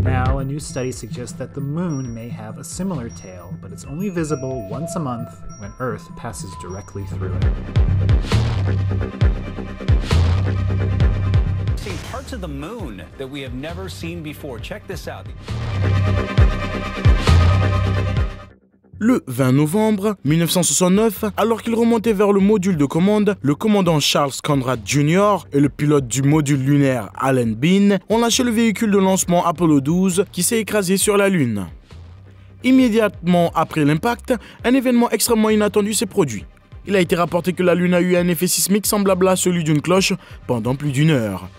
Now, a new study suggests that the moon may have a similar tail, but it's only visible once a month when Earth passes directly through it. Seeing parts of the moon that we have never seen before. Check this out. Le 20 novembre 1969, alors qu'il remontait vers le module de commande, le commandant Charles Conrad Jr. et le pilote du module lunaire Alan Bean ont lâché le véhicule de lancement Apollo 12 qui s'est écrasé sur la Lune. Immédiatement après l'impact, un événement extrêmement inattendu s'est produit. Il a été rapporté que la Lune a eu un effet sismique semblable à celui d'une cloche pendant plus d'une heure.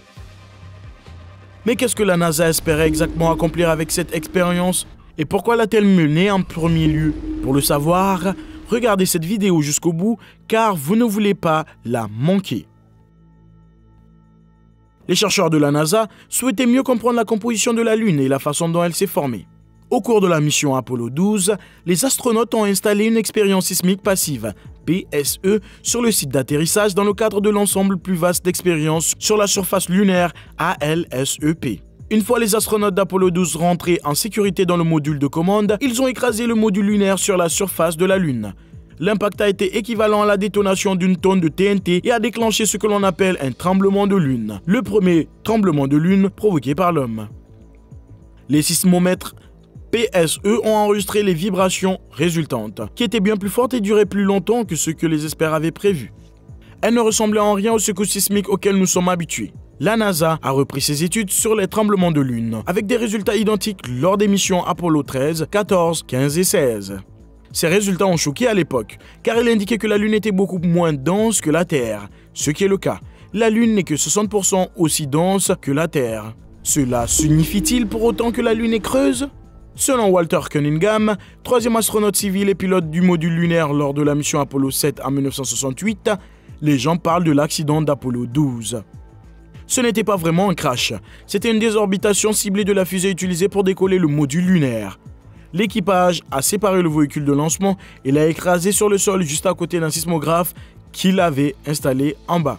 Mais qu'est-ce que la NASA espérait exactement accomplir avec cette expérience ? Et pourquoi l'a-t-elle menée en premier lieu? Pour le savoir, regardez cette vidéo jusqu'au bout, car vous ne voulez pas la manquer. Les chercheurs de la NASA souhaitaient mieux comprendre la composition de la Lune et la façon dont elle s'est formée. Au cours de la mission Apollo 12, les astronautes ont installé une expérience sismique passive, PSE, sur le site d'atterrissage dans le cadre de l'ensemble plus vaste d'expériences sur la surface lunaire, ALSEP. Une fois les astronautes d'Apollo 12 rentrés en sécurité dans le module de commande, ils ont écrasé le module lunaire sur la surface de la Lune. L'impact a été équivalent à la détonation d'une tonne de TNT et a déclenché ce que l'on appelle un tremblement de Lune, le premier tremblement de Lune provoqué par l'homme. Les sismomètres PSE ont enregistré les vibrations résultantes, qui étaient bien plus fortes et duraient plus longtemps que ce que les experts avaient prévu. Elles ne ressemblaient en rien aux secousses sismiques auxquelles nous sommes habitués. La NASA a repris ses études sur les tremblements de Lune, avec des résultats identiques lors des missions Apollo 13, 14, 15 et 16. Ces résultats ont choqué à l'époque, car ils indiquaient que la Lune était beaucoup moins dense que la Terre, ce qui est le cas. La Lune n'est que 60% aussi dense que la Terre. Cela signifie-t-il pour autant que la Lune est creuse? Selon Walter Cunningham, troisième astronaute civil et pilote du module lunaire lors de la mission Apollo 7 en 1968, les gens parlent de l'accident d'Apollo 12. Ce n'était pas vraiment un crash, c'était une désorbitation ciblée de la fusée utilisée pour décoller le module lunaire. L'équipage a séparé le véhicule de lancement et l'a écrasé sur le sol juste à côté d'un sismographe qu'il avait installé en bas.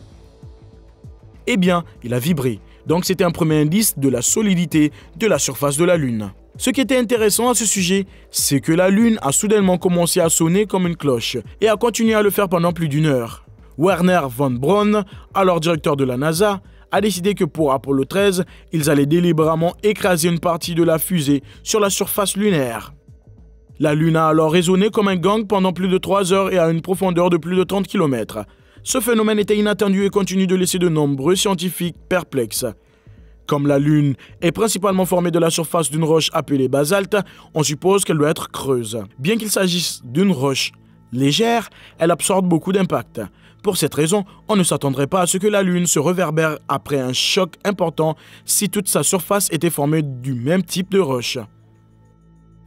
Eh bien, il a vibré, donc c'était un premier indice de la solidité de la surface de la Lune. Ce qui était intéressant à ce sujet, c'est que la Lune a soudainement commencé à sonner comme une cloche et a continué à le faire pendant plus d'une heure. Werner von Braun, alors directeur de la NASA, a décidé que pour Apollo 13, ils allaient délibérément écraser une partie de la fusée sur la surface lunaire. La Lune a alors résonné comme un gong pendant plus de 3 heures et à une profondeur de plus de 30 km. Ce phénomène était inattendu et continue de laisser de nombreux scientifiques perplexes. Comme la Lune est principalement formée de la surface d'une roche appelée basalte, on suppose qu'elle doit être creuse. Bien qu'il s'agisse d'une roche légère, elle absorbe beaucoup d'impact. Pour cette raison, on ne s'attendrait pas à ce que la Lune se réverbère après un choc important si toute sa surface était formée du même type de roche.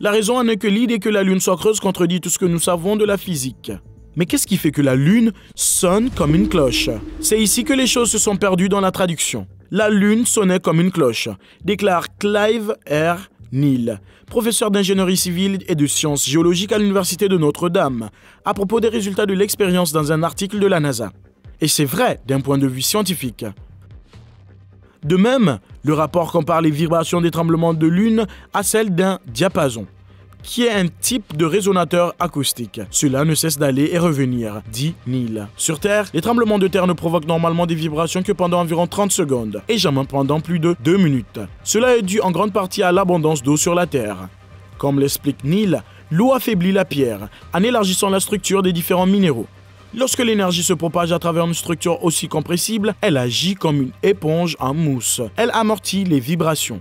La raison en est que l'idée que la Lune soit creuse contredit tout ce que nous savons de la physique. Mais qu'est-ce qui fait que la Lune sonne comme une cloche? C'est ici que les choses se sont perdues dans la traduction. La Lune sonnait comme une cloche, déclare Clive R. Neal, professeur d'ingénierie civile et de sciences géologiques à l'université de Notre-Dame, à propos des résultats de l'expérience dans un article de la NASA. Et c'est vrai d'un point de vue scientifique. De même, le rapport compare les vibrations des tremblements de Lune à celles d'un diapason, qui est un type de résonateur acoustique. Cela ne cesse d'aller et revenir, dit Neal. Sur Terre, les tremblements de terre ne provoquent normalement des vibrations que pendant environ 30 secondes, et jamais pendant plus de 2 minutes. Cela est dû en grande partie à l'abondance d'eau sur la Terre. Comme l'explique Neal, l'eau affaiblit la pierre, en élargissant la structure des différents minéraux. Lorsque l'énergie se propage à travers une structure aussi compressible, elle agit comme une éponge en mousse. Elle amortit les vibrations.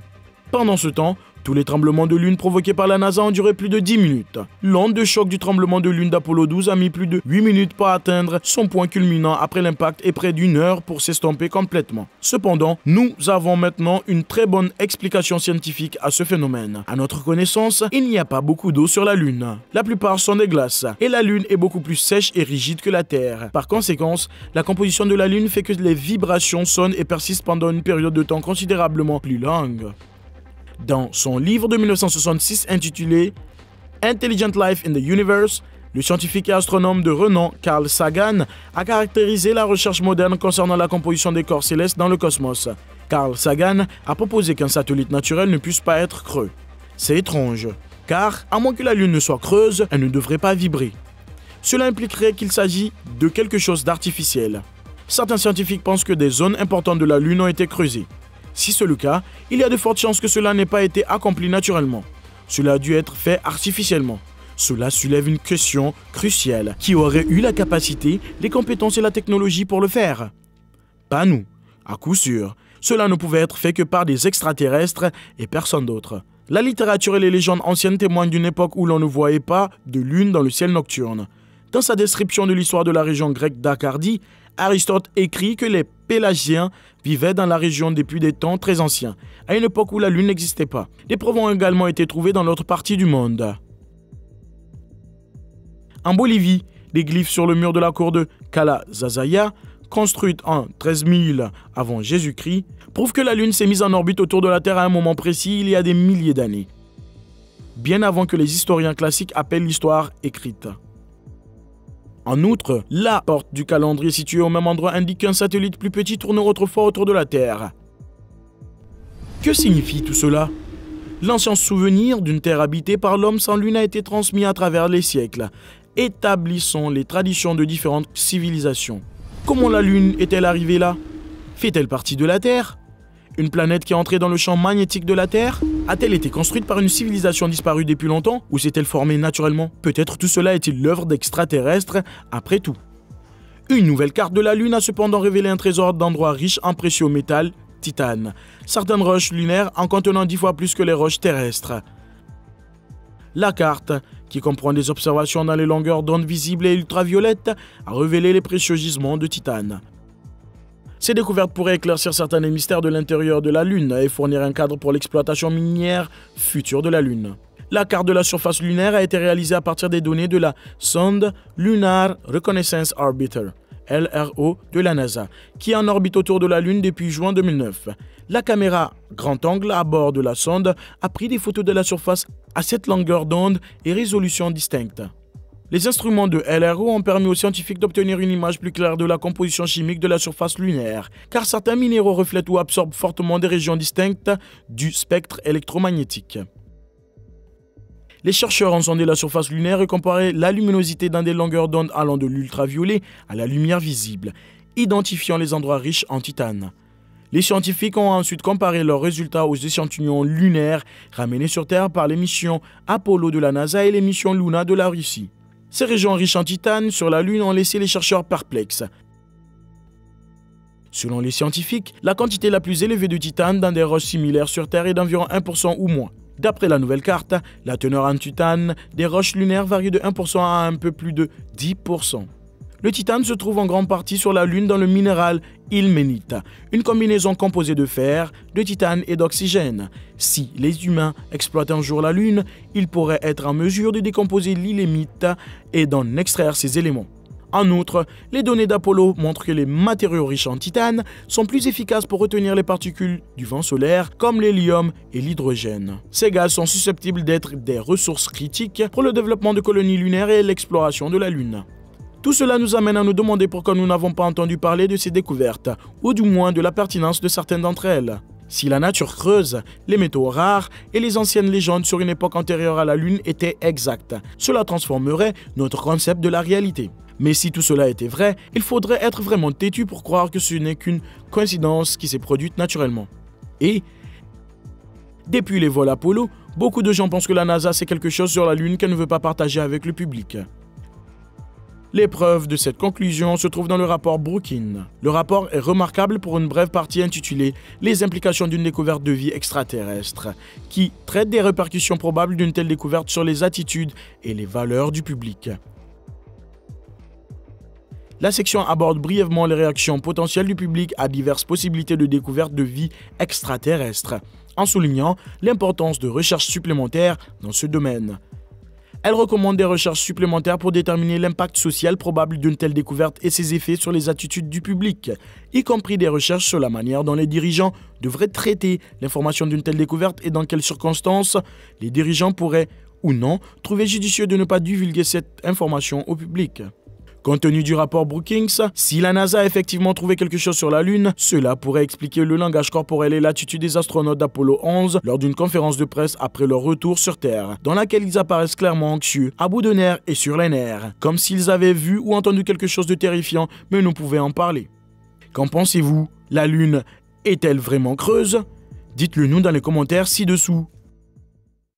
Pendant ce temps, tous les tremblements de Lune provoqués par la NASA ont duré plus de 10 minutes. L'onde de choc du tremblement de Lune d'Apollo 12 a mis plus de 8 minutes pour atteindre son point culminant après l'impact et près d'une heure pour s'estomper complètement. Cependant, nous avons maintenant une très bonne explication scientifique à ce phénomène. À notre connaissance, il n'y a pas beaucoup d'eau sur la Lune. La plupart sont des glaces, et la Lune est beaucoup plus sèche et rigide que la Terre. Par conséquent, la composition de la Lune fait que les vibrations sonnent et persistent pendant une période de temps considérablement plus longue. Dans son livre de 1966 intitulé « Intelligent Life in the Universe », Le scientifique et astronome de renom Carl Sagan a caractérisé la recherche moderne concernant la composition des corps célestes dans le cosmos. Carl Sagan a proposé qu'un satellite naturel ne puisse pas être creux. C'est étrange, car à moins que la Lune ne soit creuse, elle ne devrait pas vibrer. Cela impliquerait qu'il s'agit de quelque chose d'artificiel. Certains scientifiques pensent que des zones importantes de la Lune ont été creusées. Si c'est le cas, il y a de fortes chances que cela n'ait pas été accompli naturellement. Cela a dû être fait artificiellement. Cela soulève une question cruciale. Qui aurait eu la capacité, les compétences et la technologie pour le faire? Pas nous, à coup sûr. Cela ne pouvait être fait que par des extraterrestres et personne d'autre. La littérature et les légendes anciennes témoignent d'une époque où l'on ne voyait pas de lune dans le ciel nocturne. Dans sa description de l'histoire de la région grecque d'Acardie, Aristote écrit que les Pélagiens vivaient dans la région depuis des temps très anciens, à une époque où la lune n'existait pas. Des preuves ont également été trouvées dans l'autre partie du monde. En Bolivie, des glyphes sur le mur de la cour de Calazazaya, construite en 13 000 avant Jésus-Christ, prouve que la Lune s'est mise en orbite autour de la Terre à un moment précis il y a des milliers d'années, bien avant que les historiens classiques appellent l'histoire écrite. En outre, la porte du calendrier située au même endroit indique qu'un satellite plus petit tournait autrefois autour de la Terre. Que signifie tout cela? L'ancien souvenir d'une Terre habitée par l'homme sans lune a été transmis à travers les siècles, établissant les traditions de différentes civilisations. Comment la Lune est-elle arrivée là? Fait-elle partie de la Terre? Une planète qui est entrée dans le champ magnétique de la Terre? A-t-elle été construite par une civilisation disparue depuis longtemps? Ou s'est-elle formée naturellement? Peut-être tout cela est-il l'œuvre d'extraterrestres après tout. Une nouvelle carte de la Lune a cependant révélé un trésor d'endroits riches en précieux métal, titane. Certaines roches lunaires en contenant 10 fois plus que les roches terrestres. La carte, qui comprend des observations dans les longueurs d'onde visibles et ultraviolettes, a révélé les précieux gisements de titane. Ces découvertes pourraient éclaircir certains des mystères de l'intérieur de la Lune et fournir un cadre pour l'exploitation minière future de la Lune. La carte de la surface lunaire a été réalisée à partir des données de la sonde Lunar Reconnaissance Orbiter, LRO, de la NASA, qui est en orbite autour de la Lune depuis juin 2009. La caméra grand angle à bord de la sonde a pris des photos de la surface à cette longueur d'onde et résolution distincte. Les instruments de LRO ont permis aux scientifiques d'obtenir une image plus claire de la composition chimique de la surface lunaire, car certains minéraux reflètent ou absorbent fortement des régions distinctes du spectre électromagnétique. Les chercheurs ont sondé la surface lunaire et comparé la luminosité dans des longueurs d'onde allant de l'ultraviolet à la lumière visible, identifiant les endroits riches en titane. Les scientifiques ont ensuite comparé leurs résultats aux échantillons lunaires ramenés sur Terre par les missions Apollo de la NASA et les missions Luna de la Russie. Ces régions riches en titane sur la Lune ont laissé les chercheurs perplexes. Selon les scientifiques, la quantité la plus élevée de titane dans des roches similaires sur Terre est d'environ 1% ou moins. D'après la nouvelle carte, la teneur en titane des roches lunaires varie de 1% à un peu plus de 10%. Le titane se trouve en grande partie sur la Lune dans le minéral ilménite, une combinaison composée de fer, de titane et d'oxygène. Si les humains exploitent un jour la Lune, ils pourraient être en mesure de décomposer l'ilménite et d'en extraire ces éléments. En outre, les données d'Apollo montrent que les matériaux riches en titane sont plus efficaces pour retenir les particules du vent solaire, comme l'hélium et l'hydrogène. Ces gaz sont susceptibles d'être des ressources critiques pour le développement de colonies lunaires et l'exploration de la Lune. Tout cela nous amène à nous demander pourquoi nous n'avons pas entendu parler de ces découvertes, ou du moins de la pertinence de certaines d'entre elles. Si la nature creuse, les métaux rares et les anciennes légendes sur une époque antérieure à la Lune étaient exactes, cela transformerait notre concept de la réalité. Mais si tout cela était vrai, il faudrait être vraiment têtu pour croire que ce n'est qu'une coïncidence qui s'est produite naturellement. Et, depuis les vols Apollo, beaucoup de gens pensent que la NASA sait quelque chose sur la Lune qu'elle ne veut pas partager avec le public. Les preuves de cette conclusion se trouvent dans le rapport Brookin. Le rapport est remarquable pour une brève partie intitulée « Les implications d'une découverte de vie extraterrestre » qui traite des répercussions probables d'une telle découverte sur les attitudes et les valeurs du public. La section aborde brièvement les réactions potentielles du public à diverses possibilités de découverte de vie extraterrestre, en soulignant l'importance de recherches supplémentaires dans ce domaine. Elle recommande des recherches supplémentaires pour déterminer l'impact social probable d'une telle découverte et ses effets sur les attitudes du public, y compris des recherches sur la manière dont les dirigeants devraient traiter l'information d'une telle découverte et dans quelles circonstances les dirigeants pourraient ou non, trouvez judicieux de ne pas divulguer cette information au public. Compte tenu du rapport Brookings, si la NASA a effectivement trouvé quelque chose sur la Lune, cela pourrait expliquer le langage corporel et l'attitude des astronautes d'Apollo 11 lors d'une conférence de presse après leur retour sur Terre, dans laquelle ils apparaissent clairement anxieux, à bout de nerfs et sur les nerfs, comme s'ils avaient vu ou entendu quelque chose de terrifiant mais ne pouvaient en parler. Qu'en pensez-vous? La Lune est-elle vraiment creuse? Dites-le nous dans les commentaires ci-dessous.